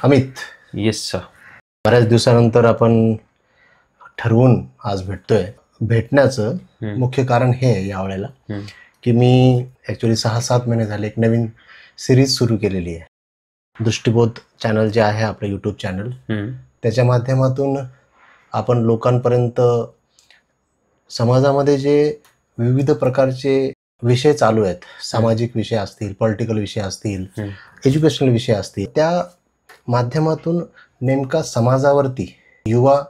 Amit, yes sir. बऱ्याच दिवसानंतर आपण ठरवून आज भेटतोय. भेटण्याचं मुख्य कारण हे आहे यावेळेला की मी ॲक्च्युली 6-7 महिने झाले एक नवीन सिरीज सुरू केलेली आहे. दृष्टिबोध चॅनल जे आहे आपलं यूट्यूब चॅनल, त्याच्या माध्यमातून आपण लोकांपर्यंत समाजामध्ये जे विविध प्रकारचे विषय चालू आहेत, सामाजिक विषय असतील, पॉलिटिकल विषय असतील, एज्युकेशनल विषय असतील, त्या माध्यमातून नेमका समाजावरती, युवा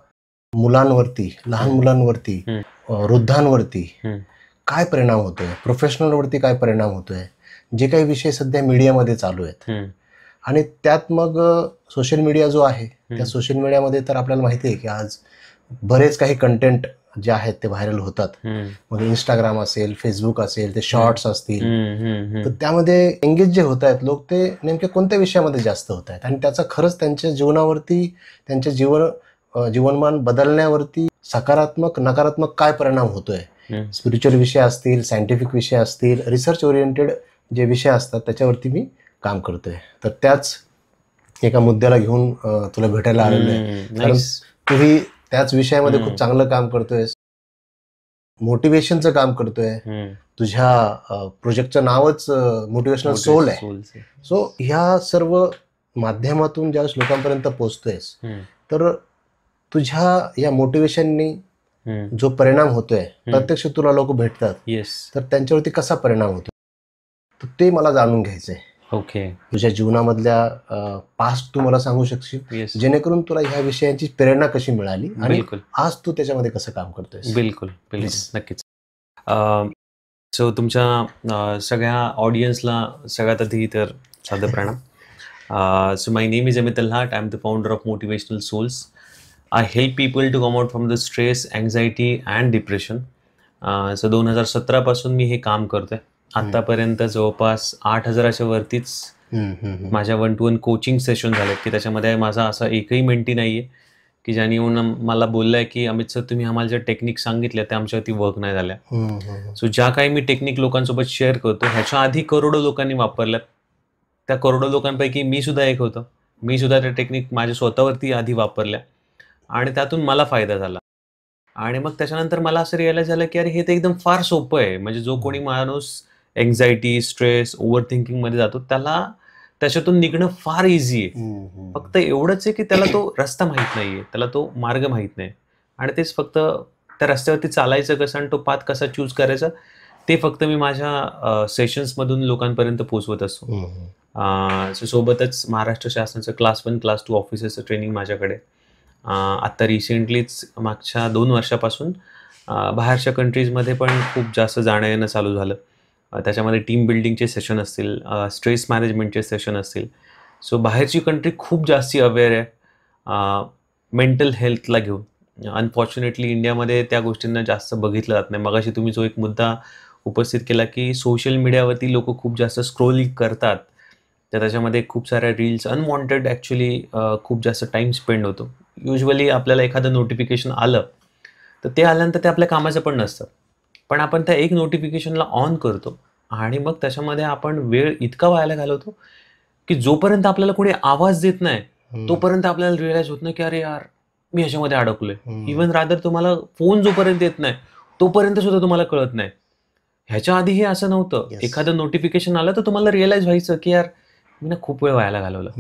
मुलांवरती, लहान मुलांवरती, वृद्धांवरती काय परिणाम होतोय, प्रोफेशनलवरती काय परिणाम होतोय, जे काही विषय सध्या मीडियामध्ये चालू आहेत. आणि त्यात मग सोशल मीडिया जो आहे, त्या सोशल मीडियामध्ये तर आपल्याला माहिती आहे की आज बरेच काही कंटेंट जे आहेत ते व्हायरल होतात. मग इंस्टाग्राम असेल, फेसबुक असेल, ते शॉर्ट्स असतील, तर त्यामध्ये एंगेज जे होत आहेत लोक, ते नेमक्या कोणत्या विषयामध्ये जास्त होत आहेत आणि त्याचा खरंच त्यांच्या जीवनावरती, त्यांचे जीवनमान बदलण्यावरती सकारात्मक नकारात्मक काय परिणाम होतोय. स्पिरिच्युअल विषय असतील, सायंटिफिक विषय असतील, रिसर्च ओरिएंटेड जे विषय असतात त्याच्यावरती मी काम करतोय. तर त्याच एका मुद्द्याला घेऊन तुला भेटायला आलेलो आहे, कारण तूही त्याच विषयामध्ये खूप चांगलं काम करतोयस, मोटिवेशनचं काम करतोय. तुझ्या प्रोजेक्टचं नावच मोटिवेशनल सोल आहे. सो ह्या सर्व माध्यमातून ज्यावेळेस लोकांपर्यंत पोहोचतोयस, तर तुझ्या या मोटिवेशननी जो परिणाम होतोय, प्रत्यक्ष तुला लोक भेटतात, तर त्यांच्यावरती कसा परिणाम होतो, तर ते मला जाणून घ्यायचंय. ओके. तुझ्या जीवनामधल्या पास्ट तू मला सांगू शकशील, जेणेकरून तुला ह्या विषयांची प्रेरणा कशी मिळाली आणि आज तू त्याच्यामध्ये कसं काम करतोयस. बिलकुल, नक्कीच. सो तुमच्या सगळ्या ऑडियन्सला सगळ्यात आधी तर सादर प्रणाम. So my name is Amit Talhat. I'm the founder of Motivational Souls. I help people to come out from the stress, anxiety and depression. So 2017 पासून मी हे काम करतोय. आतापर्यंत जवळपास 8,000च्या वरतीच माझ्या 1-to-1 कोचिंग सेशन झाले, की त्याच्यामध्ये माझा असा एकही मेंटी नाहीये की ज्याने येऊन मला बोललाय की अमित सर, तुम्ही आम्हाला ज्या टेक्निक सांगितल्या त्या आमच्यावरती वर्क नाही झाल्या. सो ज्या काही मी टेक्निक लोकांसोबत शेअर करतो, ह्याच्या आधी करोडो लोकांनी वापरल्यात. त्या करोडो लोकांपैकी मी सुद्धा एक होतो. मी सुद्धा त्या टेक्निक माझ्या स्वतःवरती आधी वापरल्या आणि त्यातून मला फायदा झाला. आणि मग त्याच्यानंतर मला असं रिअलाइज झालं की अरे हे तर एकदम फार सोपं आहे. म्हणजे जो कोणी माणूस एन्झायटी, स्ट्रेस, ओव्हर थिंकिंग मध्ये जातो, त्याला त्याच्यातून निघणं फार इझी आहे. फक्त एवढंच आहे की त्याला तो रस्ता माहीत नाहीये, त्याला तो मार्ग माहीत नाही. आणि तेच फक्त त्या रस्त्यावरती चालायचं कसं आणि तो पाथ कसा चूज करायचा, ते फक्त मी माझ्या सेशन्समधून लोकांपर्यंत पोहोचवत असतो. सोबतच महाराष्ट्र शासनाचं क्लास 1, क्लास 2 ऑफिसरचं ट्रेनिंग माझ्याकडे. आत्ता रिसेंटलीच मागच्या 2 वर्षापासून बाहेरच्या कंट्रीजमध्ये पण खूप जास्त जाणं येणं चालू झालं. त्याच्यामध्ये टीम बिल्डिंगचे सेशन असतील, स्ट्रेस मॅनेजमेंटचे सेशन असतील. सो बाहेरची कंट्री खूप जास्ती अवेअर आहे मेंटल हेल्थला घेऊन. अनफॉर्च्युनेटली इंडियामध्ये त्या गोष्टींना जास्त बघितलं जात नाही. मगाशी तुम्ही जो एक मुद्दा उपस्थित केला की सोशल मीडियावरती लोक खूप जास्त स्क्रोलिंग करतात, तर त्याच्यामध्ये खूप साऱ्या रील्स अनवॉन्टेड ॲक्च्युली खूप जास्त टाईम स्पेंड होतो. युजली आपल्याला एखादं नोटिफिकेशन आलं तर ते आल्यानंतर ते आपल्या कामाचं पण नसतं, पण आपण त्या एक नोटिफिकेशनला ऑन करतो आणि मग त्याच्यामध्ये आपण वेळ इतका व्हायला घालवतो की जोपर्यंत आपल्याला कोणी आवाज देत नाही तोपर्यंत आपल्याला रिअलाइज होत नाही की अरे यार, मी ह्याच्यामध्ये अडकलोय. इव्हन रादर तुम्हाला फोन जोपर्यंत येत नाही तोपर्यंत सुद्धा तुम्हाला कळत नाही. ह्याच्या आधी हे असं नव्हतं. एखादं नोटिफिकेशन आलं तर तुम्हाला रिअलाइज व्हायचं की यार, मी ना खूप वेळ व्हायला घालवला.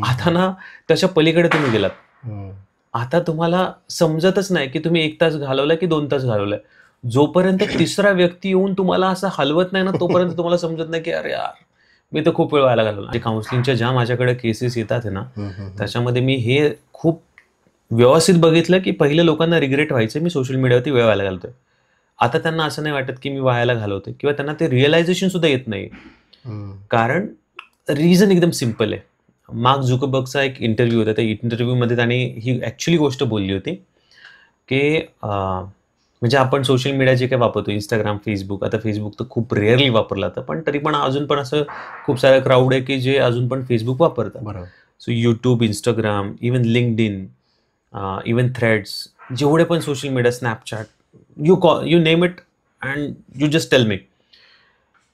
आता ना त्याच्या पलीकडे तुम्ही गेलात. आता तुम्हाला समजतच नाही की तुम्ही 1 तास घालवलाय की 2 तास घालवलाय. जोपर्यंत तिसरा व्यक्ती येऊन तुम्हाला असं हलवत नाही ना, तोपर्यंत तुम्हाला समजत नाही की अरे यार, मी तर खूप वेळ व्हायला घालवला. काउन्सिलिंगच्या ज्या माझ्याकडे केसेस येतात ना, त्याच्यामध्ये मी हे खूप व्यवस्थित बघितलं की पहिले लोकांना रिग्रेट व्हायचं मी सोशल मीडियावरती वेळ व्हायला घालतोय. आता त्यांना असं नाही वाटत की मी व्हायला घालवतोय, किंवा त्यांना ते रिअलायझेशन सुद्धा येत नाही. कारण रिझन एकदम सिम्पल आहे. मार्क झुकरबर्गचा एक इंटरव्ह्यू होता. त्या इंटरव्ह्यूमध्ये त्याने ही ॲक्च्युली गोष्ट बोलली होती की म्हणजे आपण सोशल मीडिया जे काही वापरतो, इंस्टाग्राम, फेसबुक, आता फेसबुक तर खूप रेअरली वापरला जातं, पण तरी पण अजून पण असं खूप सारं क्राऊड आहे की जे अजून पण फेसबुक वापरतात. So YouTube, Instagram, even LinkedIn, even threads, जेवढे पण social media, Snapchat, you name it and you just tell me.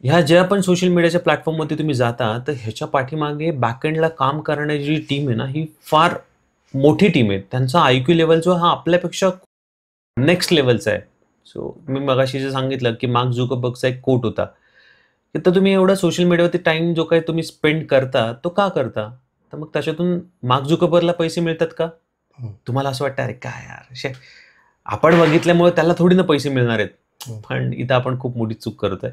ह्या ज्या पण सोशल मीडियाच्या प्लॅटफॉर्मवरती तुम्ही जाता, तर ह्याच्या पाठीमागे बॅकएंडला काम करण्याची जी टीम आहे ना, ही फार मोठी टीम आहे. त्यांचा IQ लेव्हल जो हा आपल्यापेक्षा नेक्स्ट लेव्हलचा आहे. सो मी मगाशी जे सांगितलं, की मार्क झुकरबर्गचा एक कोट होता, की तर तुम्ही एवढा सोशल मीडियावरती टाईम जो काही तुम्ही स्पेंड करता, तो का करता? तर मग त्याच्यातून मार्क झुकरबर्गला पैसे मिळतात का? हं. तुम्हाला असं वाटतं, "अरे काय यार, आपण बघितल्यामुळे त्याला थोडी ना पैसे मिळणार आहेत." हं. पण इथं आपण खूप मोठी चूक करतोय.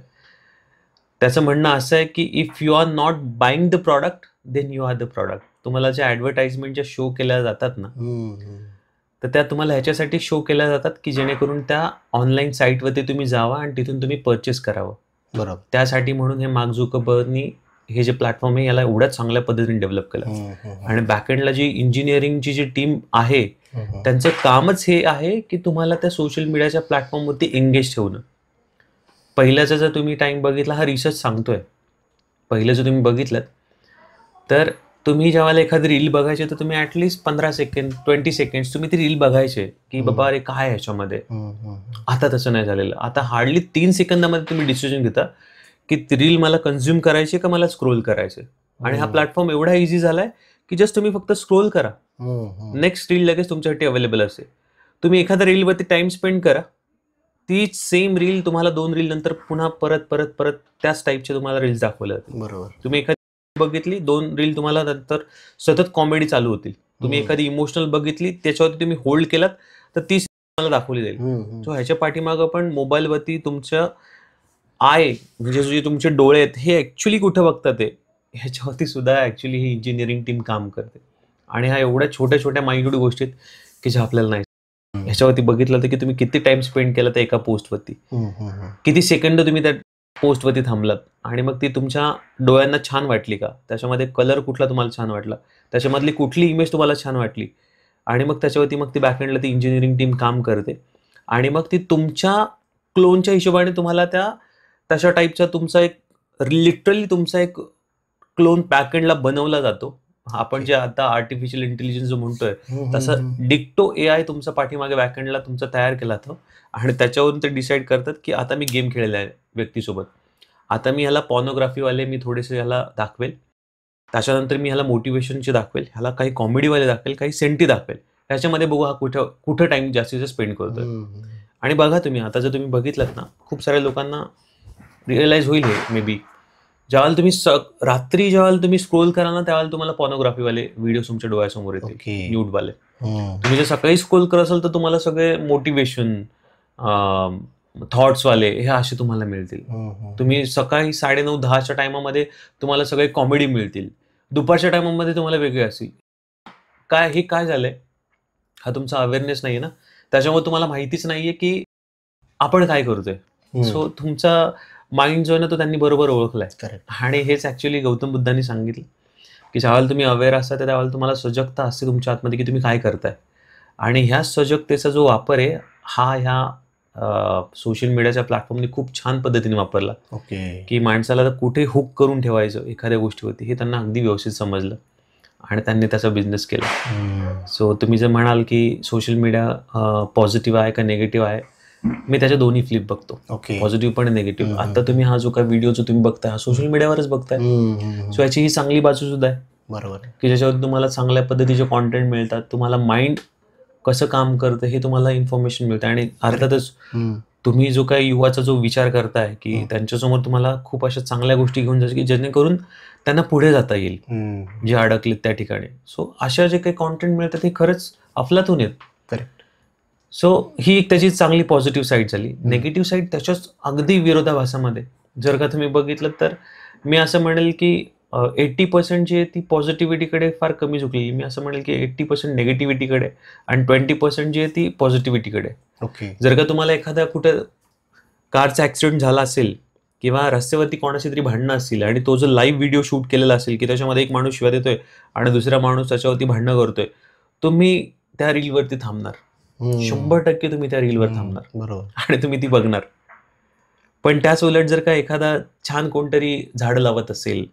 त्याचं म्हणणं असं आहे, की if you are not buying the product, then you are the product. तुम्हाला ज्या ॲडव्हर्टाइजमेंटच्या शो केल्या जातात ना, हं, हं. तर त्या तुम्हाला ह्याच्यासाठी शो केल्या जातात, की जेणेकरून त्या ऑनलाईन साईटवरती तुम्ही जावा आणि तिथून तुम्ही पर्चेस करावं. बरोबर. त्यासाठी म्हणून हे मार्क झुकरबर्गनी हे जे प्लॅटफॉर्म आहे याला एवढ्या चांगल्या पद्धतीने डेव्हलप केलं. हं, हं, हं. आणि बॅकएंडला जी इंजिनिअरिंगची जी टीम आहे, हं, हं. त्यांचं कामच हे आहे, की तुम्हाला त्या सोशल मीडियाच्या प्लॅटफॉर्मवरती एंगेज ठेवणं. पहिल्याचा जर तुम्ही टाईम बघितला, हा रिसर्च सांगतोय. पहिलं जर तुम्ही बघितलंत, तर तुम्ही जेव्हा एखादी रील बघायचे, तर तुम्ही ॲटलीस्ट 15 सेकंड, 20 सेकंड्स तुम्ही ती रील बघायचे, की बाबा अरे काय आहे ह्याच्यामध्ये? हं, हं, हं. आता तसं नाही झालेलं. आता हार्डली 3 सेकंदामध्ये तुम्ही डिसिजन घेता, की ती रील मला कन्झ्युम करायची का मला स्क्रोल करायचे? आणि हा प्लॅटफॉर्म एवढा ईझी झालाय, की जस्ट तुम्ही फक्त स्क्रोल करा. हं, हं. नेक्स्ट रील लगेच तुमच्यासाठी अवेलेबल असेल. तुम्ही एखाद्या रीलवरती टाईम स्पेंड करा. तीच सेम रील तुम्हाला 2 रील नंतर पुन्हा परत त्याच टाईपचे तुम्हाला रील्स दाखवल्या जातील. बरोबर. तुम्ही एखादी बघितली, 2 रील तुम्हाला नंतर सतत कॉमेडी चालू होतील. तुम्ही एखादी इमोशनल बघितली, त्याच्यावरती तुम्ही होल्ड केलात, तर ती तुम्हाला दाखवली जाईल. हं, हं. सो ह्याच्या पाठीमागं पण मोबाईलवरती तुमच्या आय म्हणजे जे तुमचे डोळे आहेत, हे ॲक्च्युअली कुठं बघतात ते, ह्याच्यावरती सुद्धा ॲक्च्युअली ही इंजिनिअरिंग टीम काम करते. आणि ह्या एवढ्या छोट्या-छोट्या मायन्यूट गोष्टी आहेत, की ज्या आपल्याला नाही. ह्याच्यावरती बघितलं तर की तुम्ही किती टाइम स्पेंड केला त्या एका पोस्टवरती. हं, हं, हं. किती सेकंद तुम्ही त्या पोस्टवरती थांबलात आणि मग ती तुमच्या डोळ्यांना छान वाटली का? त्याच्यामध्ये कलर कुठला तुम्हाला छान वाटला? त्याच्यामधली कुठली इमेज तुम्हाला छान वाटली? आणि मग त्याच्यावरती मग ती बॅकएंडला ती इंजिनिअरिंग टीम काम करते आणि मग ती तुमच्या क्लोनच्या हिशोबाने तुम्हाला तशा टाईपचा तुमचा एक लिटरली तुमचा एक क्लोन बॅकएंडला बनवला जातो. आपण जे आता आर्टिफिशियल इंटेलिजन्स जो म्हणतोय, हं, हं, तसं हं. डिक्टो AI तुमचा पाठीमागे बॅकएंडला तुमचा तयार केला जातो आणि त्याच्यावरून ते डिसाईड करतात, की आता मी गेम खेळलेला आहे व्यक्तीसोबत. आता मी ह्याला पॉर्नोग्राफीवाले मी थोडेसे ह्याला दाखवेल. त्याच्यानंतर मी ह्याला मोटिव्हेशनचे दाखवेल, ह्याला काही कॉमेडीवाले दाखवेल, काही सेंटी दाखवेल. त्याच्यामध्ये बघू हा कुठं टाईम जास्तीत जास्त स्पेंड करतोय. हं, हं. आणि बघा तुम्ही आता जर तुम्ही बघितलत ना, खूप साऱ्या लोकांना रिअलाईज होईल हे मे बी. ज्यावेळेला तुम्ही रात्री जेव्हा तुम्ही स्क्रोल कराल ना, त्यावेळेला तुम्हाला पॉर्नोग्राफीवाले व्हिडिओ तुमच्या डोळ्यासमोर येतील, ओके. न्यूडवाले. हं. तुम्ही जर सकाळी स्क्रोल करत असाल, तर तुम्हाला सगळे मोटिव्हेशन, थॉट्सवाले हे असे तुम्हाला मिळतील. हं, हं. तुम्ही सकाळी 9:30-10च्या टायमामध्ये तुम्हाला सगळे कॉमेडी मिळतील. दुपारच्या टायमामध्ये तुम्हाला वेगळे असतील. हे काय झालंय? हा तुमचा अवेअरनेस नाहीये ना. त्याच्यामुळे तुम्हाला माहितीच नाहीये, की आपण काय करतोय. हं. सो तुमचा माइंड जो आहे ना, तो त्यांनी बरोबर ओळखलाय. करेक्ट. आणि हेच ॲक्च्युअली गौतम बुद्धांनी सांगितलं, की ज्यावेळेला तुम्ही अवेअर असता, तर त्यावेळेला तुम्हाला सजगता असते तुमच्या आतमध्ये, की तुम्ही काय करताय. आणि ह्या सजगतेचा जो वापर आहे, हा ह्या सोशल मीडियाच्या प्लॅटफॉर्मनी खूप छान पद्धतीने वापरला, ओके. की माणसाला तर कुठे हुक करून ठेवायचं एखाद्या गोष्टीवरती, हे त्यांना अगदी व्यवस्थित समजलं आणि त्यांनी त्याचा बिझनेस केला. हं. सो तुम्ही जर म्हणाल, की सोशल मीडिया पॉझिटिव्ह आहे का निगेटिव्ह आहे? मी त्याच्या दोन्ही फ्लिप बघतो. ओके. पॉझिटिव्ह पण निगेटिव्ह. हं, हं. आता तुम्ही हा जो काही व्हिडिओ जो तुम्ही बघताय, हा सोशल मीडियावरच बघताय. हं, हं, हं. सो याची ही चांगली बाजू सुद्धा आहे, बरोबर आहे. की ज्याच्यावर तुम्हाला चांगल्या पद्धतीचे कॉन्टेंट मिळतात. तुम्हाला माइंड कसं काम करतं हे तुम्हाला इन्फॉर्मेशन मिळतं आणि अर्थातच हं. तुम्ही जो काही युवाचा जो विचार करताय, की त्यांच्यासमोर तुम्हाला खूप अशा चांगल्या गोष्टी घेऊन जायच्या, की जेणेकरून त्यांना पुढे जाता येईल, हं. जे अडकलेत त्या ठिकाणी. सो अशा जे काही कॉन्टेंट मिळतात हे खरंच अफलातून आहेत. करेक्ट. सो ही एक त्याची चांगली पॉझिटिव्ह साईड झाली. निगेटिव्ह साईड त्याच्याच अगदी विरोधाभासामध्ये जर का तुम्ही बघितलं, तर मी असं म्हणेल, की 80% जी आहे ती पॉझिटिव्हिटीकडे फार कमी झुकलेली. मी असं म्हणेल, की 80% निगेटिव्हिटीकडे आणि 20% जी आहे ती पॉझिटिव्हिटीकडे. ओके. जर का तुम्हाला एखाद्या कुठं कारचा ॲक्सिडेंट झाला असेल किंवा रस्त्यावरती कोणाशी तरी भांडणं असतील आणि तो जो लाईव्ह व्हिडिओ शूट केलेला असेल, की त्याच्यामध्ये एक माणूस शिव्या देतोय आणि दुसरा माणूस त्याच्यावरती भांडणं करतोय, तुम्ही त्या रीलवरती थांबणार. हं. 100% तुम्ही त्या रीलवर हं. थांबणार बरोबर. आणि तुम्ही ती बघणार. पण त्याच उलट जर का एखादा छान कोणतरी झाडं लावत असेल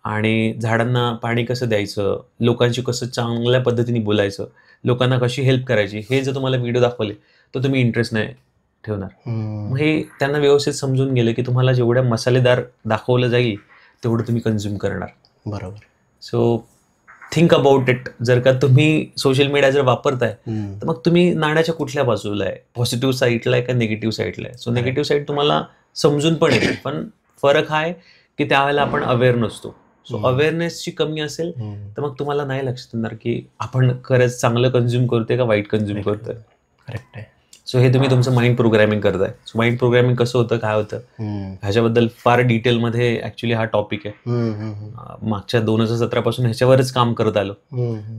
आणि झाडांना पाणी कसं द्यायचं, लोकांशी कसं चांगल्या पद्धतीने बोलायचं, लोकांना कशी हेल्प करायची, हे जर तुम्हाला व्हिडिओ दाखवले, तर तुम्ही इंटरेस्ट नाही ठेवणार. मग हे त्यांना व्यवस्थित समजून गेलं की तुम्हाला जेवढ्या मसालेदार दाखवलं जाईल तेवढं तुम्ही कन्झ्युम करणार. बरोबर. So think about it. जर का तुम्ही सोशल मीडिया जर वापरताय तर मग तुम्ही नाण्याच्या कुठल्या बाजूला आहे, पॉझिटिव्ह साईडला आहे का निगेटिव्ह साईडला आहे. सो निगेटिव्ह साईड तुम्हाला समजून पण येते, पण फरक हा आहे की त्यावेळेला आपण अवेअर नसतो. सो अवेअरनेसची कमी असेल तर मग तुम्हाला नाही लक्षात येणार की आपण खरंच चांगलं कन्झ्युम करतोय का वाईट कन्झ्युम करतोय. करेक्ट आहे. सो हे तुम्ही तुमचं माइंड प्रोग्रॅमिंग करताय. सो माइंड प्रोग्रॅमिंग कसं होतं, काय होतं, ह्याच्याबद्दल फार डिटेलमध्ये ऍक्च्युली हा टॉपिक आहे. मागच्या 2017 पासून ह्याच्यावरच काम करत आलो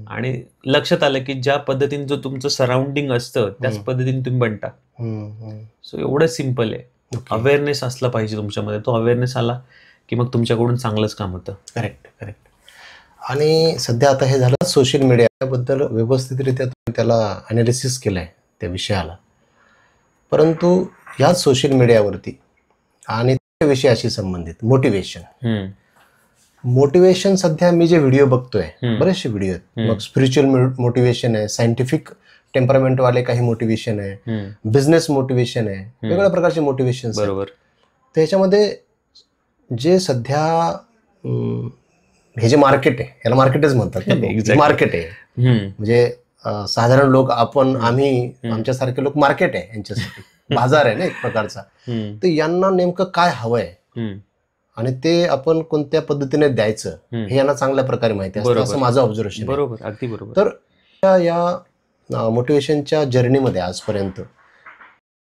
आणि लक्षात आलं की ज्या पद्धतीने जो तुमचं सराउंडिंग असतं त्याच पद्धतीने तुम्ही बनता. सो एवढं सिम्पल आहे. अवेअरनेस असला पाहिजे तुमच्यामध्ये. तो अवेअरनेस आला की मग तुमच्याकडून चांगलंच काम होतं. Correct correct. आणि सध्या आता हे झालं सोशल मीडियाबद्दल व्यवस्थितरित्या तुम्ही त्याला अनालिसिस केलं आहे त्या विषयाला, परंतु ह्याच सोशल मीडियावरती आणि त्या विषयाशी संबंधित मोटिवेशन सध्या मी जे व्हिडिओ बघतोय, बरेचसे व्हिडिओ आहेत. मग स्पिरिच्युअल मोटिवेशन आहे, सायंटिफिक टेम्परामेंटवाले काही मोटिवेशन आहे, बिझनेस मोटिवेशन आहे, वेगवेगळ्या प्रकारचे मोटिवेशन. बरोबर. त्याच्यामध्ये जे सध्या हे जे मार्केट आहे, याला मार्केटच म्हणतात. मार्केट आहे म्हणजे साधारण लोक आम्ही आमच्यासारखे लोक मार्केट आहे यांच्यासाठी, बाजार आहे ना एक प्रकारचा. तर यांना नेमकं काय हवंय आणि ते आपण कोणत्या पद्धतीने द्यायचं हे यांना चांगल्या प्रकारे माहिती असतं, असं माझं ऑब्झर्वेशन. बरोबर, अगदी बरोबर. तर या मोटिवेशनच्या जर्नीमध्ये आजपर्यंत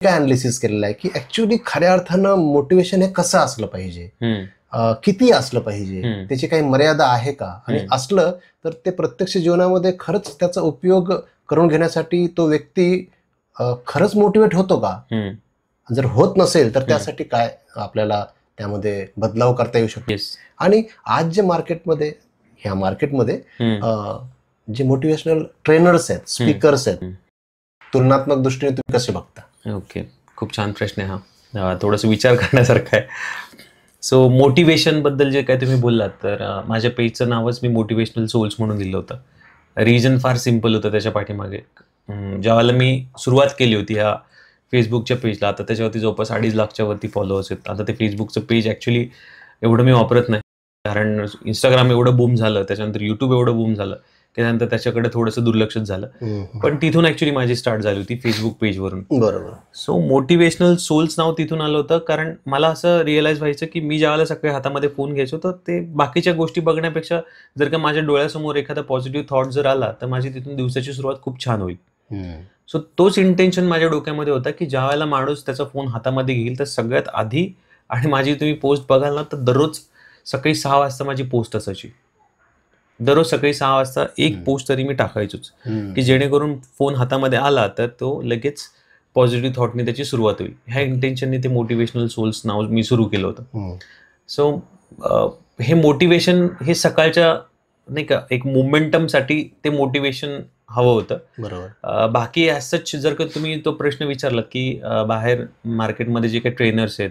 काय अनालिसिस केलेलं आहे की ऍक्च्युली खऱ्या अर्थानं मोटिवेशन हे कसं असलं पाहिजे, किती असलं पाहिजे, त्याची काही मर्यादा आहे का, आणि असलं तर ते प्रत्यक्ष जीवनामध्ये खरंच त्याचा उपयोग करून घेण्यासाठी तो व्यक्ती खरंच मोटिवेट होतो का. जर होत नसेल तर त्यासाठी काय आपल्याला त्यामध्ये बदलाव करता येऊ शकतो. आणि आज जे ह्या मार्केटमध्ये जे मोटिवेशनल ट्रेनर्स आहेत, स्पीकर्स आहेत, तुलनात्मक दृष्टीने तुम्ही कसे बघता. ओके, खूप छान प्रश्न आहे हा. थोडंसं विचार करण्यासारखं आहे. सो मोटिवेशन बद्दल जे काय तुम्ही बोललात, तर माझ्या पेजचं नावच मी मोटिवेशनल सोल्स म्हणून दिलं होतं. रिझन फार सिम्पल होतं त्याच्या पाठीमागे. ज्यावेळेला मी सुरुवात केली होती ह्या फेसबुकच्या पेजला, आता त्याच्यावरती जवळपास 2.5 लाखच्या वरती फॉलोअर्स आहेत. आता ते फेसबुकचं पेज ॲक्च्युली एवढं मी वापरत नाही, कारण इंस्टाग्राम एवढं बूम झालं, त्याच्यानंतर यूट्यूब एवढं बूम झालं की त्यानंतर त्याच्याकडे थोडंसं दुर्लक्षच झालं. पण तिथून ॲक्च्युली माझी स्टार्ट झाली होती फेसबुक पेजवरून. बरोबर. सो मोटिवेशनल सोल्स नाव तिथून आलं होतं, कारण मला असं रिअलाइज व्हायचं की मी ज्यावेळेला सकाळी हातामध्ये फोन घ्यायचो तर ते बाकीच्या गोष्टी बघण्यापेक्षा जर का माझ्या डोळ्यासमोर एखादा पॉझिटिव्ह थॉट जर आला तर माझी तिथून दिवसाची सुरुवात खूप छान होईल. सो तोच इंटेन्शन माझ्या डोक्यामध्ये होता की ज्या वेळेला माणूस त्याचा फोन हातामध्ये घेईल तर सगळ्यात आधी, आणि माझी तुम्ही पोस्ट बघाल ना तर दररोज सकाळी 6 वाजता माझी पोस्ट असायची. दररोज सकाळी 6 वाजता एक पोस्ट तरी मी टाकायचोच, की जेणेकरून फोन हातामध्ये आला तर तो लगेच पॉझिटिव्ह थॉटने त्याची सुरुवात होईल. ह्या इंटेन्शनने ते मोटिवेशनल सोल्स नाव मी सुरू केलं होतं. सो हे मोटिवेशन हे सकाळच्या नाही का एक मोमेंटमसाठी ते मोटिवेशन हवं होतं. बरोबर. बाकी ॲज जर का तुम्ही तो प्रश्न विचारलात की बाहेर मार्केटमध्ये जे काही ट्रेनर्स आहेत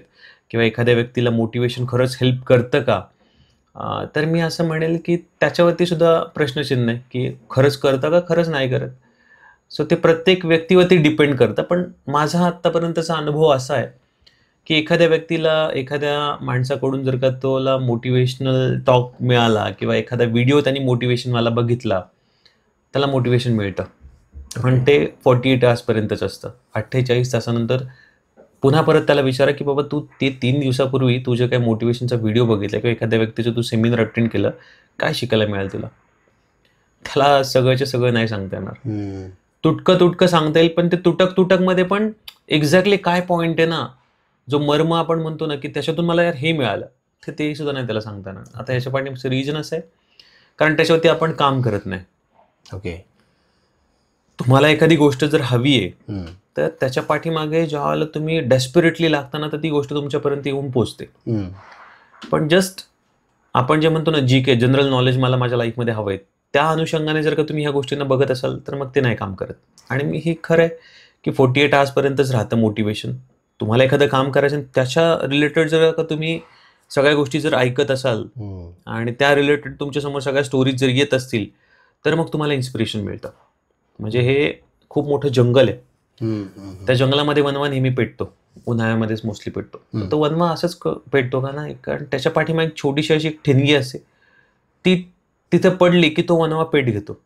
किंवा एखाद्या व्यक्तीला मोटिवेशन खरंच हेल्प करतं का, तर मी असं म्हणेल की त्याच्यावरती सुद्धा प्रश्नचिन्ह आहे की खरंच करतं का खरंच नाही करत. सो ते प्रत्येक व्यक्तीवरती डिपेंड करतं. पण माझा आत्तापर्यंतचा अनुभव असा आहे की एखाद्या व्यक्तीला एखाद्या माणसाकडून जर का तोला मोटिवेशनल टॉक मिळाला किंवा एखादा व्हिडिओ त्यांनी मोटिवेशनवाला बघितला, त्याला मोटिवेशन मिळतं. पण ते 48 आवर्सपर्यंतच असतं. 48 तासानंतर पुन्हा परत त्याला विचारा की बाबा तू ते 3 दिवसापूर्वी तू जे काही मोटिवेशनचा व्हिडिओ बघितला किंवा एखाद्या व्यक्तीचं तू सेमिनार अटेंड केलं, काय शिकायला मिळालं तुला. त्याला सगळंच्या सगळं नाही सांगता येणार. तुटकं सांगता येईल, पण ते तुटकमध्ये पण एक्झॅक्टली काय पॉईंट आहे ना, जो मर्म आपण म्हणतो ना की त्याच्यातून मला यार हे मिळालं, तर ते सुद्धा नाही त्याला सांगता येणार. आता याच्या पाठीमागचं रिझन असं आहे कारण त्याच्यावरती आपण काम करत नाही. ओके. तुम्हाला एखादी गोष्ट जर हवी आहे तर त्याच्या पाठीमागे ज्यावेळेला तुम्ही डेस्परेटली लागताना तर ती गोष्ट तुमच्यापर्यंत येऊन पोचते. पण जस्ट आपण जे म्हणतो ना जी के जनरल नॉलेज मला माझ्या लाईफमध्ये हवं आहे, त्या अनुषंगाने जर का तुम्ही ह्या गोष्टींना बघत असाल तर मग ते नाही काम करत. आणि मी हे खरं आहे की 48 आवर्सपर्यंतच राहतं मोटिवेशन. तुम्हाला एखादं काम करायचं त्याच्या रिलेटेड जर का तुम्ही सगळ्या गोष्टी जर ऐकत असाल आणि त्या रिलेटेड तुमच्यासमोर सगळ्या स्टोरीज जर येत असतील तर मग तुम्हाला इन्स्पिरेशन मिळतं. म्हणजे हे खूप मोठं जंगल आहे त्या जंगलामध्ये वनवा नेहमी पेटतो, उन्हाळ्यामध्येच मोस्टली पेटतो. तर तो वनवा असंच पेटतो का नाही, कारण त्याच्या पाठीमागे एक छोटीशी अशी एक ठिणगी असते, ती तिथे पडली की तो वनवा पेट घेतो.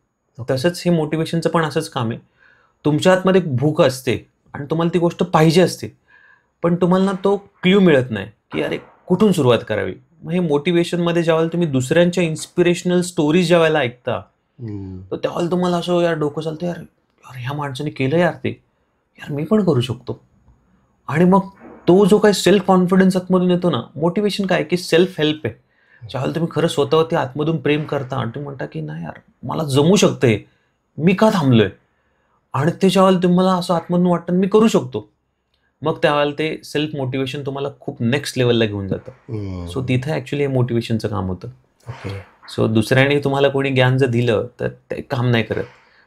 तसंच हे मोटिवेशनचं पण असंच काम आहे. तुमच्या आतमध्ये एक भूक असते आणि तुम्हाला ती गोष्ट पाहिजे असते, पण तुम्हाला ना तो क्ल्यू मिळत नाही की अरे कुठून सुरुवात करावी. मग हे मोटिवेशनमध्ये ज्यावेळेला तुम्ही दुसऱ्यांच्या इन्स्पिरेशनल स्टोरीज ज्यावेळेला ऐकता, तर त्यावेळेला तुम्हाला असं यार डोकं चालतं, यार यार ह्या माणसाने केलं यार ते, यार मी पण करू शकतो. आणि मग तो जो काही सेल्फ कॉन्फिडन्स आतमधून येतो ना, मोटिवेशन काय की सेल्फ हेल्प आहे. ज्यावेळेला तुम्ही खरं स्वतःवरती आतमधून प्रेम करता आणि तुम्ही म्हणता की नाही यार मला जमू शकतंय, मी का थांबलोय, आणि ते ज्यावेळेला तुम्हाला असं आतमधून वाटतं मी करू शकतो, मग त्यावेळेला ते सेल्फ मोटिवेशन तुम्हाला खूप नेक्स्ट लेवलला घेऊन जातं. सो तिथं ॲक्च्युली हे मोटिवेशनचं काम होतं. सो दुसऱ्याने तुम्हाला कोणी ज्ञान जर दिलं तर ते काम नाही करत,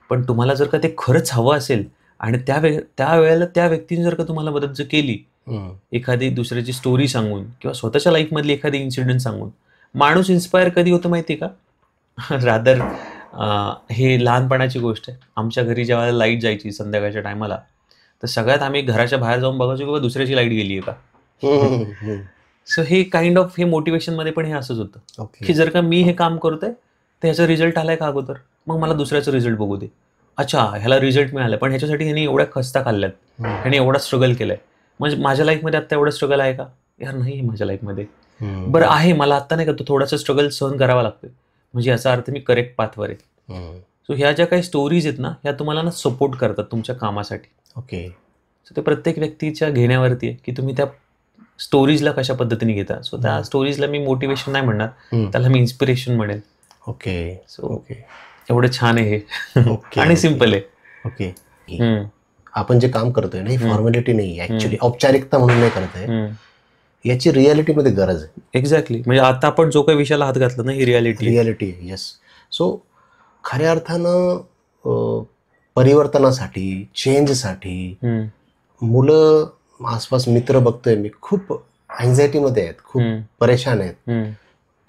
पण तुम्हाला जर का ते खरंच हवं असेल आणि त्या वेळेला त्या व्यक्तीने जर का तुम्हाला मदत जर केली, एखादी दुसऱ्याची स्टोरी सांगून किंवा स्वतःच्या लाईफमधली एखादी इन्सिडेंट सांगून, माणूस इन्स्पायर कधी होतं माहिती आहे का? रादर हे लहानपणाची गोष्ट आहे. आमच्या घरी ज्यावेळेला लाईट जायची संध्याकाळच्या टायमाला, तर सगळ्यात आम्ही घराच्या बाहेर जाऊन बघायचो की दुसऱ्याची लाईट गेली आहे का. सो हे काइंड ऑफ हे मोटिवेशनमध्ये पण हे असंच होतं की जर का मी हे काम करतोय तर ह्याचा रिझल्ट आलाय का अगोदर, मग मला दुसऱ्याचं रिझल्ट बघू दे. अच्छा ह्याला रिझल्ट मिळाला, पण ह्याच्यासाठी ह्याने एवढ्या खस्ता खाल्ल्यात, ह्याने एवढा स्ट्रगल केलाय, म्हणजे माझ्या लाईफमध्ये आत्ता एवढं स्ट्रगल आहे का? यार नाही माझ्या लाईफमध्ये. बरं आहे, मला आत्ता नाही का तो थोडासा स्ट्रगल सहन करावा लागतोय, म्हणजे याचा अर्थ मी करेक्ट पाथवर आहे. सो ह्या ज्या काही स्टोरीज आहेत ना, ह्या तुम्हाला ना सपोर्ट करतात तुमच्या कामासाठी. सो ते प्रत्येक व्यक्तीच्या घेण्यावरती आहे की तुम्ही त्या स्टोरीजला कशा पद्धतीने घेता. सो त्या स्टोरीजला मी मोटिवेशन नाही म्हणणार, त्याला मी इन्स्पिरेशन म्हणेल. सो एवढं छान आहे हे आणि सिम्पल आहे. आपण जे काम करतोय ना, ही फॉर्मॅलिटी नाही, ऍक्च्युली औपचारिकता म्हणून नाही करतोय, याची रियालिटीमध्ये गरज आहे. एक्झॅक्टली, म्हणजे आता आपण जो काही विषयाला हात घातला ना, ही रियालिटी. येस. सो खऱ्या अर्थानं परिवर्तनासाठी, चेंजसाठी मुलं आसपास मित्र बघतोय मी, खूप अँझायटीमध्ये आहेत, खूप परेशान आहेत,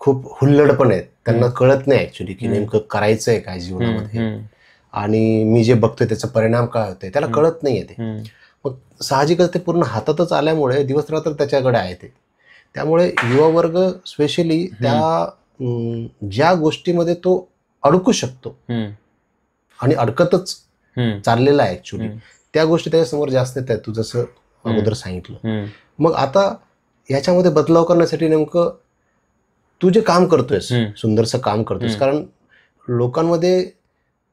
खूप हुल्लड पण आहेत. त्यांना कळत नाही ऍक्च्युली की नेमकं करायचंय काय जीवनामध्ये, आणि मी जे बघतोय त्याचा परिणाम काय होतोय त्याला कळत नाहीये ते. मग साहजिकच ते पूर्ण हातातच आल्यामुळे दिवस रात्र त्याच्याकडे आहे ते. त्यामुळे युवा वर्ग स्पेशली त्या ज्या गोष्टीमध्ये तो अडकू शकतो आणि अडकतच चाललेला आहे ऍक्च्युली, त्या गोष्टी त्याच्यासमोर जास्त येत आहेत, तू जसं अगोदर सांगितलं. मग आता याच्यामध्ये बदलाव करण्यासाठी नेमकं तू जे काम करतोयस, सुंदरसं काम करतोयस, कारण लोकांमध्ये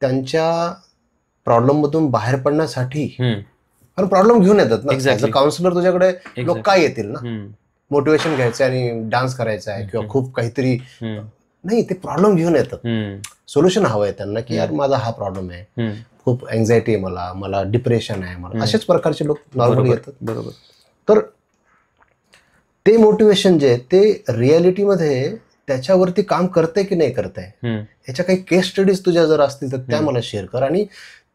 त्यांच्या प्रॉब्लेम मधून बाहेर पडण्यासाठी, कारण प्रॉब्लेम घेऊन येतात ना, ऍज अ काउन्सिलर तुझ्याकडे लोक काय येतील ना, मोटिवेशन घ्यायचं आणि डान्स करायचा आहे किंवा खूप काहीतरी नाही, ते प्रॉब्लेम घेऊन येतात, सोल्युशन हवं आहे त्यांना की यार माझा हा प्रॉब्लेम आहे, खूप अँझायटी आहे, मला डिप्रेशन आहे, मला अशाच प्रकारचे लोक नॉर्मली येतात. बरोबर. तर ते मोटिवेशन जे आहे ते रियालिटीमध्ये त्याच्यावरती काम करते की नाही करते, याच्या काही केस स्टडीज तुझ्या जर असतील तर त्या मला शेअर कर. आणि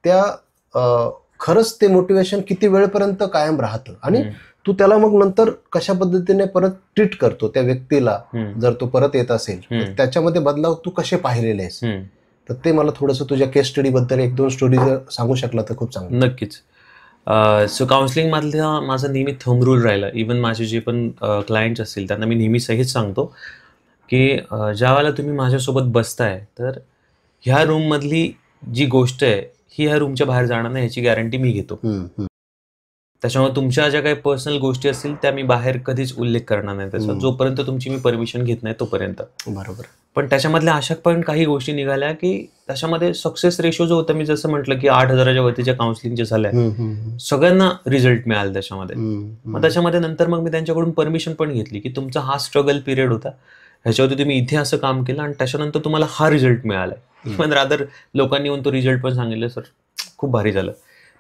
त्या खरंच ते मोटिवेशन किती वेळपर्यंत कायम राहतं आणि तू त्याला मग नंतर कशा पद्धतीने परत ट्रीट करतो त्या व्यक्तीला, जर तो परत येत असेल तर त्याच्यामध्ये बदलाव तू कसे पाहिलेले आहेस, तर ते मला थोडंसं तुझ्या केस स्टडी बद्दल 1-2 स्टोरी जर सांगू शकला तर खूप चांगलं. नक्कीच. सो काउन्सिलिंग मधला माझा नेहमी थंब रूल राहिला. इवन माझे जे पण क्लायंट्स असतील त्यांना मी नेहमी हेच सांगतो की ज्या वेळेला तुम्ही माझ्यासोबत बसताय तर ह्या रूम मधली जी गोष्ट आहे ही ह्या रूमच्या बाहेर जाणार नाही, ह्याची गॅरंटी मी घेतो. त्याच्यामुळे तुमच्या ज्या काही पर्सनल गोष्टी असतील त्या मी बाहेर कधीच उल्लेख करणार नाही त्याचा, जोपर्यंत तुमची मी परमिशन घेत नाही तोपर्यंत. बरोबर. पण त्याच्यामधल्या अशा पण काही गोष्टी निघाल्या की त्याच्यामध्ये सक्सेस रेशो जो होता, मी जसं म्हटलं की 8,000च्या वरतीच्या काउन्सिलिंग जे झाल्या सगळ्यांना रिझल्ट मिळाला त्याच्यामध्ये. मग त्याच्यामध्ये नंतर मग मी त्यांच्याकडून परमिशन पण घेतली की तुमचा हा स्ट्रगल पिरियड होता, ह्याच्यावरती तुम्ही इथे असं काम केलं आणि त्याच्यानंतर तुम्हाला हा रिझल्ट मिळालाय. पण रादर लोकांनी येऊन तो रिझल्ट पण सांगितलं, सर खूप भारी झालं.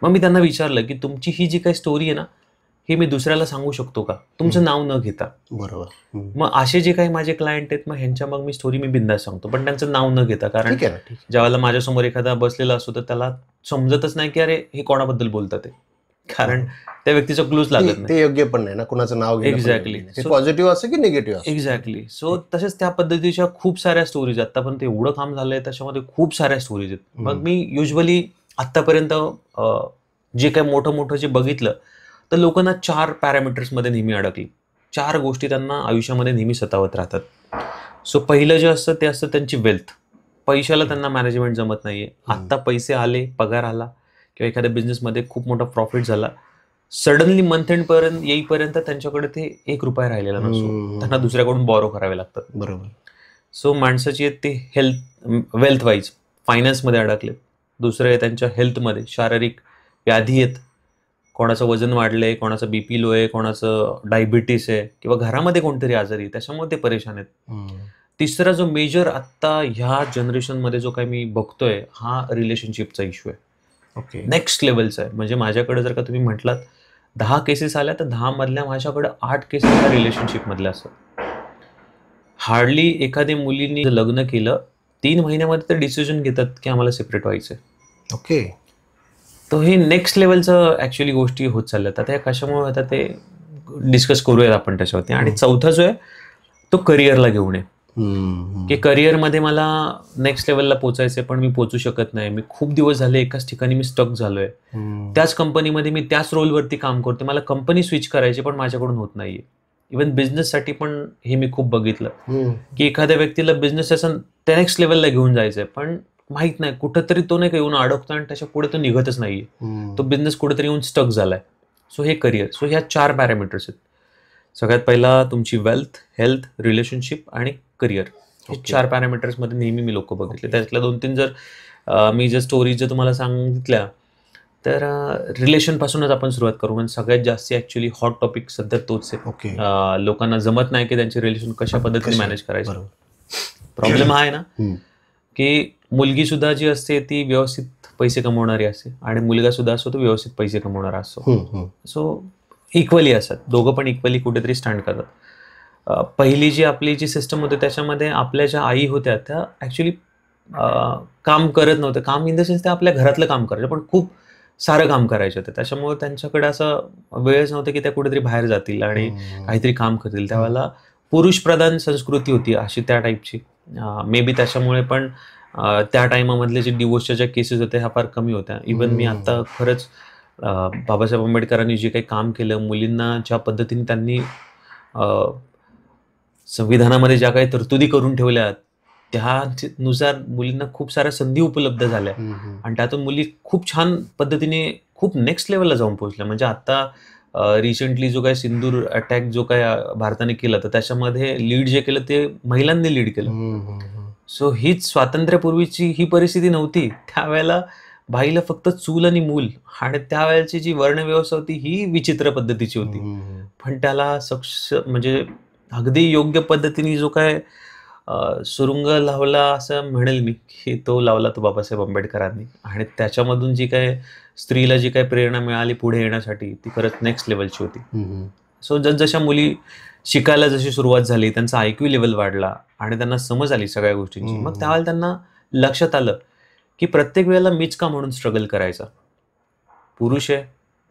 मग मी त्यांना विचारलं की तुमची ही जी काही स्टोरी आहे ना, हे मी दुसऱ्याला सांगू शकतो का, तुमचं नाव न घेता. बरोबर. मग असे जे काही माझे क्लायंट आहेत, मग ह्यांच्या मग मी स्टोरी मी बिंदास सांगतो, पण त्यांचं नाव न घेता. कारण ज्यावेळेला माझ्यासमोर एखादा बसलेला असतो तर त्याला समजतच नाही की अरे हे कोणाबद्दल बोलतात ते, कारण त्या व्यक्तीचा क्लूज लागत नाही. ते योग्य पण नाही ना कुणाचं नाव घेणं. एक्झॅक्टली. पॉझिटिव्ह असं की निगेटिव्ह असं. एक्झॅक्टली. सो तसेच त्या पद्धतीच्या खूप साऱ्या स्टोरीज आतापर्यंत एवढं काम झालंय त्याच्यामध्ये खूप साऱ्या स्टोरीज आहेत. मग मी युजली आतापर्यंत जे काही मोठं मोठं जे बघितलं तर लोकांना 4 पॅरामीटर्समध्ये नेहमी अडकली. 4 गोष्टी त्यांना आयुष्यामध्ये नेहमी सतावत राहतात. सो पहिलं जे असतं ते असतं त्यांची वेल्थ. पैशाला त्यांना मॅनेजमेंट जमत नाहीये. आत्ता पैसे आले, पगार आला किंवा एखाद्या बिझनेसमध्ये खूप मोठा प्रॉफिट झाला, सडनली मंथ एंड पर्यंत येईपर्यंत त्यांच्याकडे ते ₹1 राहिलेला नसतो. त्यांना दुसऱ्याकडून बॉरो करावे लागतात. बरोबर. सो माणसाची आहेत ते वेल्थ वाईज फायनान्समध्ये अडकले. दुसरं आहे त्यांच्या हेल्थमध्ये शारीरिक व्याधी आहेत. कोणाचं वजन वाढलंय, कोणाचं बीपी लो आहे, कोणाचं डायबिटीस आहे किंवा घरामध्ये कोणतरी आजारी आहे, त्याच्यामुळे ते परेशान आहेत. तिसरा जो मेजर आत्ता ह्या जनरेशनमध्ये जो काही मी बघतोय हा रिलेशनशिपचा इश्यू आहे. ओके. नेक्स्ट लेवलचा आहे. म्हणजे माझ्याकडे जर का तुम्ही म्हटलात 10 केसेस आल्या तर 10 मधल्या माझ्याकडे 8 केसेस ह्या रिलेशनशिपमधल्या असतात. हार्डली एखाद्या मुलीने लग्न केलं 3 महिन्यामध्ये तर डिसिजन घेतात की आम्हाला सेपरेट व्हायचंय. ओके. तर हे नेक्स्ट लेवलचं ॲक्च्युली गोष्टी होत चालल्यात. आता ह्या कशामुळे होतात ते डिस्कस करूयात आपण त्याच्यावरती. आणि चौथा जो आहे तो करिअरला घेऊन आहे की करिअरमध्ये मला नेक्स्ट लेवलला पोचायचंय पण मी पोचू शकत नाही. मी खूप दिवस झाले एकाच ठिकाणी मी स्टक झालोय. त्याच कंपनीमध्ये मी त्याच रोलवरती काम करते. मला कंपनी स्विच करायची पण माझ्याकडून होत नाहीये. इव्हन बिझनेससाठी पण हे मी खूप बघितलं की एखाद्या व्यक्तीला बिझनेस असं त्या नेक्स्ट लेवलला घेऊन जायचंय पण माहित नाही कुठंतरी तो नाही का येऊन अडकतो आणि त्याच्या पुढे तो निघतच नाहीये. तो बिझनेस कुठेतरी येऊन स्टक झालाय. सो हे करिअर. सो ह्या 4 पॅरामीटर्स आहेत. सगळ्यात पहिला तुमची वेल्थ, हेल्थ, रिलेशनशिप आणि करिअर. हे 4 पॅरामीटर्समध्ये नेहमी मी लोक बघितले. त्यातल्या 2-3 जर मी जर स्टोरीज जर तुम्हाला सांगितल्या तर रिलेशनपासूनच आपण सुरुवात करू. कारण सगळ्यात जास्त ॲक्च्युली हॉट टॉपिक सध्या तोच आहे. ओके. लोकांना जमत नाही की त्यांचे रिलेशन कशा पद्धतीने मॅनेज करायचं. प्रॉब्लेम हा आहे ना की मुलगी सुद्धा जी असते ती व्यवस्थित पैसे कमवणारी असते आणि मुलगा सुद्धा असतो तो व्यवस्थित पैसे कमवणारा असतो. सो इक्वली असतात. दोघं पण इक्वली कुठेतरी स्टँड करतात. पहिली जी आपली जी सिस्टम होती त्याच्यामध्ये आपल्या ज्या आई होत्या त्या ॲक्च्युली काम करत नव्हतं. काम इन द सेन्स त्या आपल्या घरातलं काम करायचं पण खूप सारं काम करायचे होते. त्याच्यामुळे त्यांच्याकडे असं वेळच नव्हतं की त्या कुठेतरी बाहेर जातील आणि काहीतरी काम करतील. त्यावेळेला पुरुषप्रधान संस्कृती होती अशी त्या टाईपची. मे बी त्याच्यामुळे पण त्या टायमामधले जे डिवोर्सच्या ज्या केसेस होत्या ह्या फार कमी होत्या. इवन मी आता खरंच बाबासाहेब आंबेडकरांनी जे काही काम केलं, मुलींना ज्या पद्धतीने त्यांनी संविधानामध्ये ज्या काही तरतुदी करून ठेवल्या त्यानुसार मुलींना खूप साऱ्या संधी उपलब्ध झाल्या आणि त्यातून मुली खूप छान पद्धतीने खूप नेक्स्ट लेवलला जाऊन पोहोचल्या. म्हणजे आता रिसेंटली जो काही सिंदूर अटॅक जो काही भारताने केला तर त्याच्यामध्ये लीड जे केलं ते महिलांनी लीड केलं. सो हीच स्वातंत्र्यापूर्वीची ही परिस्थिती नव्हती. त्यावेळेला बाईला फक्त चूल आणि मूल आणि त्यावेळेची जी वर्णव्यवस्था होती ही विचित्र पद्धतीची होती. पण त्याला म्हणजे अगदी योग्य पद्धतीने जो काय सुरुंग लावला असं म्हणेल मी की तो लावला तो बाबासाहेब आंबेडकरांनी. आणि त्याच्यामधून जी काय स्त्रीला जी काय प्रेरणा मिळाली पुढे येण्यासाठी ती खरंच नेक्स्ट लेवलची होती. सो जसजशा मुली शिकायला जशी सुरुवात झाली त्यांचा IQ लेवल वाढला आणि त्यांना समज आली सगळ्या गोष्टींची. मग त्यावेळेला त्यांना लक्षात आलं की प्रत्येक वेळेला मीच का म्हणून स्ट्रगल करायचा. पुरुष आहे,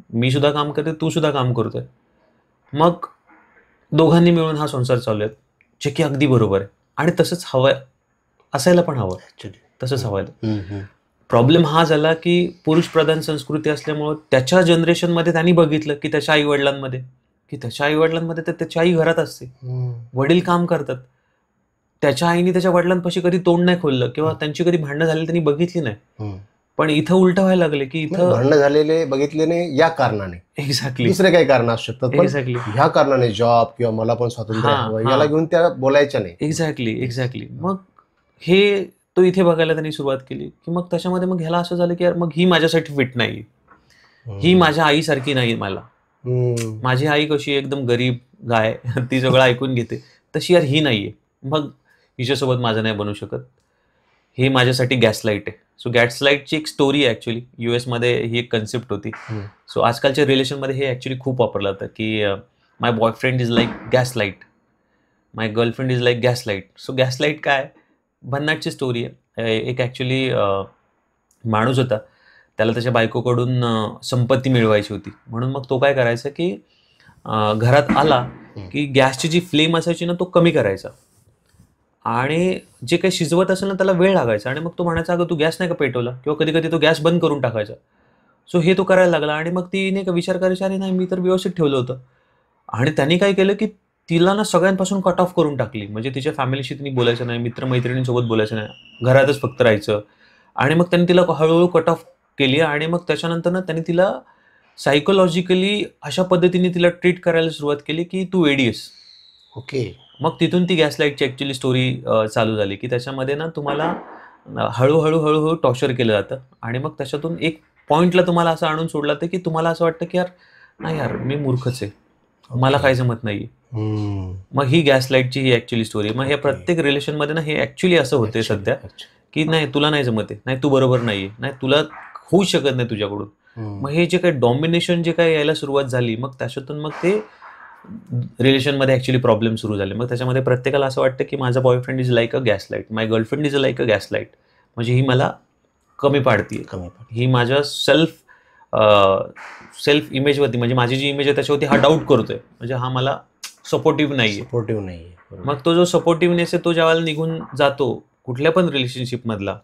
मी सुद्धा काम करते, तू सुद्धा काम करतोय. मग दोघांनी मिळून हा संसार चालू आहे जे की अगदी बरोबर आहे आणि तसंच हवं असायला पण हवं. तसंच हवं. प्रॉब्लेम हा झाला की पुरुष प्रधान संस्कृती असल्यामुळं त्याच्या जनरेशनमध्ये त्यांनी बघितलं की त्याच्या आईवडिलांमध्ये तर त्याची आई घरात असते, वडील काम करतात. त्याच्या आईने त्याच्या वडिलांपाशी कधी तोंड नाही खोललं किंवा त्यांची कधी भांडणं झाली त्यांनी बघितली नाही. पण इथं उलटं व्हायला लागले की इथं भांडणं झालेले बघितले नाही या कारणाने. एक्झॅक्टली दुसरे काही कारण असू शकतात पण एक्झॅक्टली ह्या कारणाने जॉब किंवा मला पण स्वातंत्र्य हवं याला घेऊन त्या बोलायच्या नाही. एक्झॅक्टली. मग हे तो इथे बघायला त्यांनी सुरुवात केली की मग त्याच्यामध्ये मग ह्याला असं झालं की यार मग ही माझ्यासाठी फिट नाही, ही माझ्या आईसारखी नाही. माझी आई कशी एकदम गरीब गाय ती सगळं ऐकून घेते तशी यार ही नाहीये. मग हिच्यासोबत माझं नाही बनू शकत. हे माझ्यासाठी गॅसलाईट आहे. सो गॅसलाईटची एक स्टोरी आहे ॲक्च्युली. US ही एक कन्सेप्ट होती. सो आजकालच्या रिलेशनमध्ये हे ॲक्च्युली खूप वापरलं जातं की my boyfriend is like gaslight, my girlfriend is like gaslight. So gaslight काय भन्नाटची स्टोरी आहे. एक ॲक्च्युली माणूस होता, त्याला त्याच्या बायकोकडून संपत्ती मिळवायची होती. म्हणून मग तो काय करायचा की घरात आला की गॅसची जी फ्लेम असायची ना तो कमी करायचा आणि जे काही शिजवत असेल ना त्याला वेळ लागायचा आणि मग तो म्हणायचा अगं तू गॅस नाही का पेटवला किंवा कधी कधी तो गॅस बंद करून टाकायचा. सो हे तो करायला लागला आणि मग ती नाही का विचार करायची, अरे नाही मी तर व्यवस्थित ठेवलं होतं. आणि त्यांनी काय केलं की तिला ना सगळ्यांपासून कट ऑफ करून टाकली. म्हणजे तिच्या फॅमिलीशी तिने बोलायचं नाही, मित्रमैत्रिणींसोबत बोलायचं नाही, घरातच फक्त राहायचं. आणि मग त्यांनी तिला हळूहळू कट ऑफ केली आणि मग त्याच्यानंतर ना त्यांनी तिला सायकोलॉजिकली अशा पद्धतीने तिला ट्रीट करायला सुरुवात केली की तू वेडी आहेस. ओके. मग तिथून ती गॅसलाईटची ॲक्च्युअली स्टोरी चालू झाली की त्याच्यामध्ये ना तुम्हाला हळूहळू टॉर्चर केलं जातं आणि मग त्याच्यातून एक पॉईंटला तुम्हाला असं आणून सोडलं जातं की तुम्हाला असं वाटतं की यार नाही यार मी मूर्खच आहे, मला काय जमत नाही. मग ही गॅसलाईटची ही ॲक्च्युअली स्टोरी. मग हे प्रत्येक रिलेशनमध्ये ना हे ॲक्च्युअली असं होते सध्या की नाही तुला नाही जमत आहे, नाही तू बरोबर नाही आहे, नाही तुला होऊ शकत नाही तुझ्याकडून. मग हे जे काही डॉमिनेशन जे काही यायला सुरुवात झाली मग त्याच्यातून मग ते रिलेशनमध्ये ॲक्च्युअली प्रॉब्लेम सुरू झाले. मग त्याच्यामध्ये प्रत्येकाला असं वाटतं की माझा boyfriend is like a gaslight, my girlfriend is like a gaslight. म्हणजे ही मला कमी पाडते, ही माझ्या सेल्फ इमेजवरती म्हणजे माझी जी इमेज आहे त्याच्यावरती हा डाऊट करतोय, म्हणजे हा मला सपोर्टिव्ह नाही आहे. मग तो जो सपोर्टिव्हनेस आहे तो ज्यावेळेला निघून जातो कुठल्या पण रिलेशनशिपमधला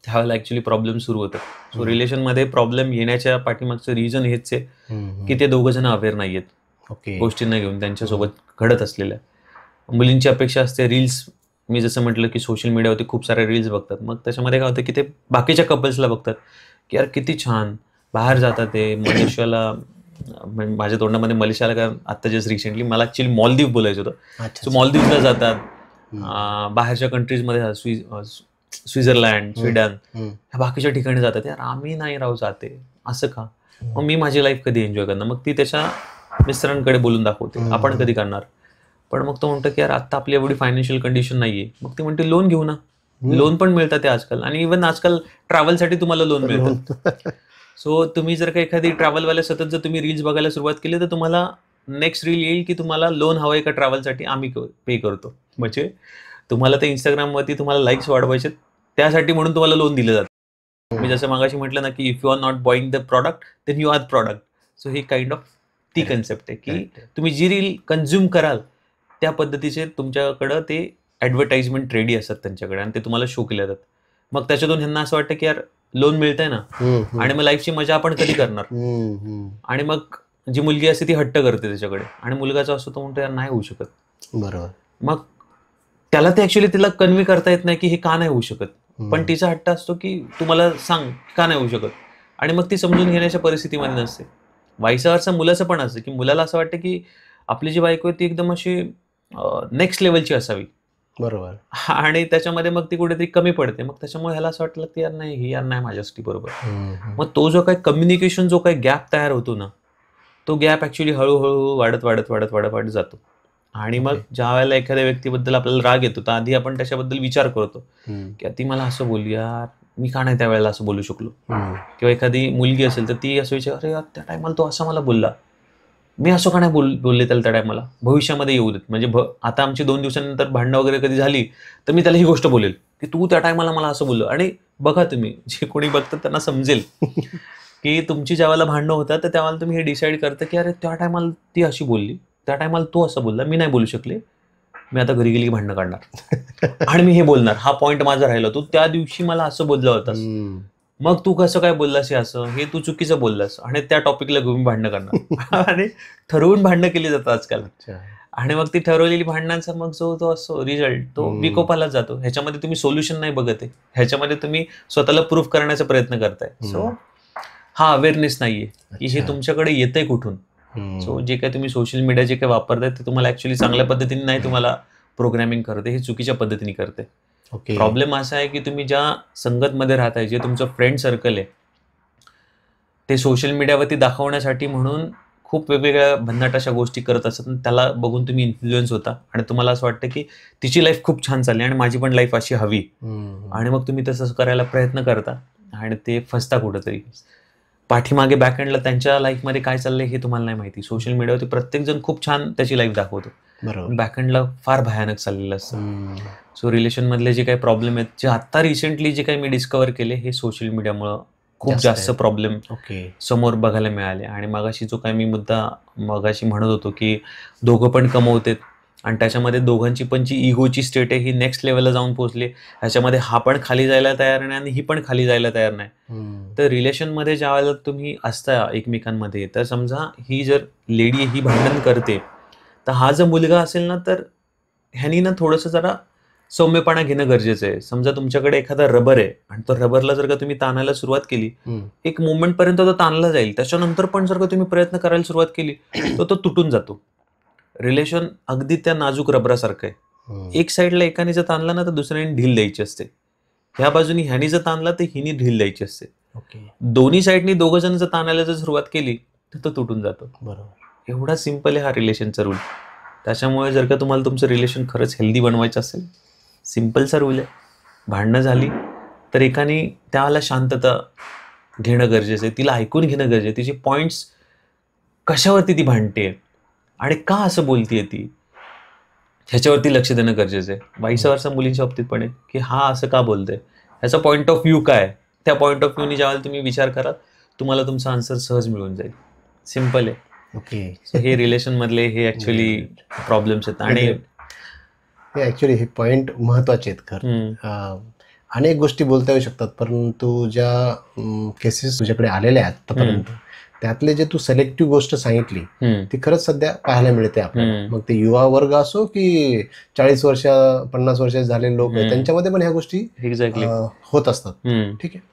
त्यावेळेला ॲक्च्युली प्रॉब्लेम सुरू होतं. सो रिलेशनमध्ये प्रॉब्लेम येण्याच्या पाठीमागचं रिझन हेच आहे की ते दोघं जण अवेअर नाही आहेत गोष्टींना घेऊन त्यांच्यासोबत घडत असलेल्या. मुलींची अपेक्षा असते रील्स, मी जसं म्हटलं की सोशल मीडियावरती खूप सारे रील्स बघतात. मग त्याच्यामध्ये काय होतं की ते बाकीच्या कपल्सला बघतात की यार किती छान बाहेर जातात ते मलेशियाला. माझ्या तोंडामध्ये मलेशियाला कारण आत्ता जस्ट रिसेंटली मला ॲक्च्युली मालदीव बोलायचं होतं. सो मालदीवला जातात, बाहेरच्या कंट्रीजमध्ये स्वित्झर्लंड, स्वीडन ह्या बाकीच्या ठिकाणी जातात. यार आम्ही नाही राहू जाते असं का, मग मी माझी लाईफ कधी एन्जॉय करणार. मग ती त्याच्या मिस्टरांकडे बोलून दाखवते आपण कधी करणार. पण मग तो म्हणतो की यार आता आपली एवढी फायनान्शियल कंडिशन नाहीये. मग ती म्हणते लोन घेऊ ना, लोन पण मिळतात ते आजकाल, आणि इव्हन आजकाल ट्रॅव्हलसाठी तुम्हाला लोन मिळतं. सो तुम्ही जर का एखादी ट्रॅव्हलवाल्या सतत जर तुम्ही रील्स बघायला सुरुवात केली तर तुम्हाला नेक्स्ट रील येईल की तुम्हाला लोन हवंय का ट्रॅव्हलसाठी, आम्ही पे करतो. म्हणजे तुम्हाला ते इंस्टाग्रामवरती तुम्हाला लाईक्स वाढवायचे त्यासाठी म्हणून तुम्हाला लोन दिलं जातं. मी जसं मागाशी म्हटलं ना की if you are not buying the product then you are product. So ही काइंड ऑफ ती कन्सेप्ट आहे की तुम्ही जी रील कन्झ्युम कराल त्या पद्धतीचे तुमच्याकडं ते ॲडव्हर्टाइजमेंट रेडी असतात त्यांच्याकडे आणि ते तुम्हाला शो केले जातात. मग त्याच्यातून ह्यांना असं वाटतं की यार लोन मिळतंय ना आणि मग लाईफची मजा आपण कधी करणार. आणि मग जी मुलगी असते ती हट्ट करते त्याच्याकडे आणि मुलगाचा असतो तो म्हणतो यार नाही होऊ शकत. बरोबर. मग त्याला ते ॲक्च्युली तिला कन्व्हे करता येत नाही की हे का नाही होऊ शकत, पण तिचा हट्ट असतो की तू मला सांग का नाही होऊ शकत. आणि मग ती समजून घेण्याच्या परिस्थितीमध्ये नसते. वाईसा मुलाचं पण असतं की मुलाला असं वाटतं की आपली जी बायको आहे ती एकदम अशी नेक्स्ट लेवलची असावी. बरोबर. आणि त्याच्यामध्ये मग ती कुठेतरी कमी पडते. मग त्याच्यामुळे ह्याला असं वाटलं की यार नाही ही यार नाही माझ्यासाठी बरोबर. मग तो जो काही कम्युनिकेशन जो काही गॅप तयार होतो ना तो गॅप ॲक्च्युली हळूहळू वाढत जातो. आणि मग ज्या वेळेला एखाद्या व्यक्तीबद्दल आपल्याला राग येतो तर आधी आपण त्याच्याबद्दल विचार करतो की ती मला असं बोलली यार मी का नाही त्यावेळेला असं बोलू शकलो. किंवा एखादी मुलगी असेल तर ती असं विचार अरे यार त्या टायमाला तो असं मला बोलला, मी असं का नाही बोलले त्याला त्या टायमाला, भविष्यामध्ये येऊ देत. म्हणजे आता आमची 2 दिवसानंतर भांडणं वगैरे कधी झाली तर मी त्याला ही गोष्ट बोलेल की तू त्या टायमाला मला असं बोललो. आणि बघा तुम्ही जे कोणी बघतात त्यांना समजेल की तुमची ज्यावेळेला भांडणं होतात तर त्यावेळेला तुम्ही हे डिसाईड करता की अरे त्या टायमाला ती अशी बोलली, त्या टायमाला तो असं बोलला, मी नाही बोलू शकले, मी आता घरी गेली की भांडणं काढणार आणि मी हे बोलणार, हा पॉईंट माझा राहिला, तू त्या दिवशी मला असं बोलला होतास, मग तू कसं काय बोललास, हे असं हे तू चुकीचं बोललास, आणि त्या टॉपिकला घेऊन भांडणं करणार. आणि ठरवून भांडणं केली जातात आजकाल. आणि मग ती ठरवलेली भांडणांचा मग जो तो असतो रिझल्ट तो विकोपाला जातो. ह्याच्यामध्ये तुम्ही सोल्युशन नाही बघत आहे, ह्याच्यामध्ये तुम्ही स्वतःला प्रूव्ह करण्याचा प्रयत्न करताय. सो हा अवेअरनेस नाहीये की हे तुमच्याकडे येतंय कुठून. सो जे काही तुम्ही सोशल मीडिया जे काही वापरताय ते तुम्हाला ऍक्च्युली चांगल्या पद्धतीने नाही तुम्हाला प्रोग्रामिंग करते, हे चुकीच्या पद्धतीने करते. प्रॉब्लेम असा आहे की तुम्ही ज्या संगतमध्ये राहताय, जे तुमचं फ्रेंड सर्कल आहे, ते सोशल मीडियावरती दाखवण्यासाठी म्हणून खूप वेगवेगळ्या भन्नाट अशा गोष्टी करत असतात. त्याला बघून तुम्ही इन्फ्लुएन्स होता आणि तुम्हाला असं वाटतं की तिची लाईफ खूप छान चालली आणि माझी पण लाईफ अशी हवी, आणि मग तुम्ही तसं करायला प्रयत्न करता आणि ते फसता कुठंतरी. पाठीमागे बॅकएंडला त्यांच्या लाईफमध्ये काय चाललंय हे तुम्हाला नाही माहिती. सोशल मीडियावरती प्रत्येक जण खूप छान त्याची लाईफ दाखवतो, बॅकएंडला फार भयानक चाललेलं असतं. सो रिलेशनमधले जे काही प्रॉब्लेम आहेत, जे आता रिसेंटली जे काही मी डिस्कवर केले, हे सोशल मीडियामुळं खूप जास्त प्रॉब्लेम समोर बघायला मिळाले. आणि मगाशी जो काही मी मुद्दा मगाशी म्हणत होतो की दोघं पण कमवतेत आणि त्याच्यामध्ये दोघांची पण जी इगोची स्टेट आहे ही नेक्स्ट लेवलला जाऊन पोहोचली. ह्याच्यामध्ये हा पण खाली जायला तयार नाही आणि ही पण खाली जायला तयार नाही. तर रिलेशनमध्ये ज्यावेळेला तुम्ही असता एकमेकांमध्ये, तर समजा ही जर लेडी ही भांडण करते, तर हा जर मुलगा असेल ना, तर ह्यानी ना थोडंसं जरा सौम्यपणा घेणं गरजेचं आहे. समजा तुमच्याकडे एखादा रबर आहे आणि तो रबरला जर का तुम्ही ताणायला सुरुवात केली, एक मोमेंट पर्यंत तो ताणला जाईल. त्याच्यानंतर पण जर का तुम्ही प्रयत्न करायला सुरुवात केली, तर तो तुटून जातो. रिलेशन अगदी त्या नाजूक रबरासारखं आहे. एक साईडला एकाने जर ताणला ना, तर दुसऱ्याने ढील द्यायची असते. ह्या बाजूनी ह्यानी जर ताणला, तर हिनी ढील द्यायची असते. दोन्ही साईडनी दोघं जण जर ताणायला जर सुरुवात केली, तर तो तुटून जातो. बरोबर. एवढा सिंपल आहे हा रिलेशनचा रूल. त्याच्यामुळे जर का तुम्हाला तुमचं रिलेशन खरंच हेल्दी बनवायचं असेल, सिंपलचा रूल आहे. भांडणं झाली तर एकाने त्याला शांतता घेणं गरजेचं आहे. तिला ऐकून घेणं गरजेचं आहे. तिचे पॉईंट्स कशावरती ती भांडते आणि का असं बोलतीये ती, ह्याच्यावरती लक्ष देणं गरजेचं आहे. वाईस वर्सा मुलींच्या बाबतीत पण आहे, की हा असं का बोलतोय, ह्याचा पॉईंट ऑफ व्ह्यू काय आहे. त्या पॉईंट ऑफ व्ह्यूनी ज्यावेळेला तुम्ही विचार कराल, तुम्हाला तुमचा आन्सर सहज मिळून जाईल. सिंपल आहे. ओके. हे रिलेशन मधले हे ऍक्च्युली प्रॉब्लेम्स आहेत. आणि हे ऍक्च्युली हे पॉइंट महत्वाचे आहेत खरं. अनेक गोष्टी बोलता येऊ शकतात, परंतु ज्या केसेस तुझ्याकडे आलेल्या आहेत आतापर्यंत, त्यातले जे तू सिलेक्टिव्ह गोष्ट सांगितली ती खरंच सध्या पाहायला मिळते आपल्याला. मग ते युवा वर्ग असो की 40 वर्ष 50 वर्ष झालेले लोक आहेत, त्यांच्यामध्ये पण ह्या गोष्टी एक्झॅक्टली होत असतात. ठीक आहे.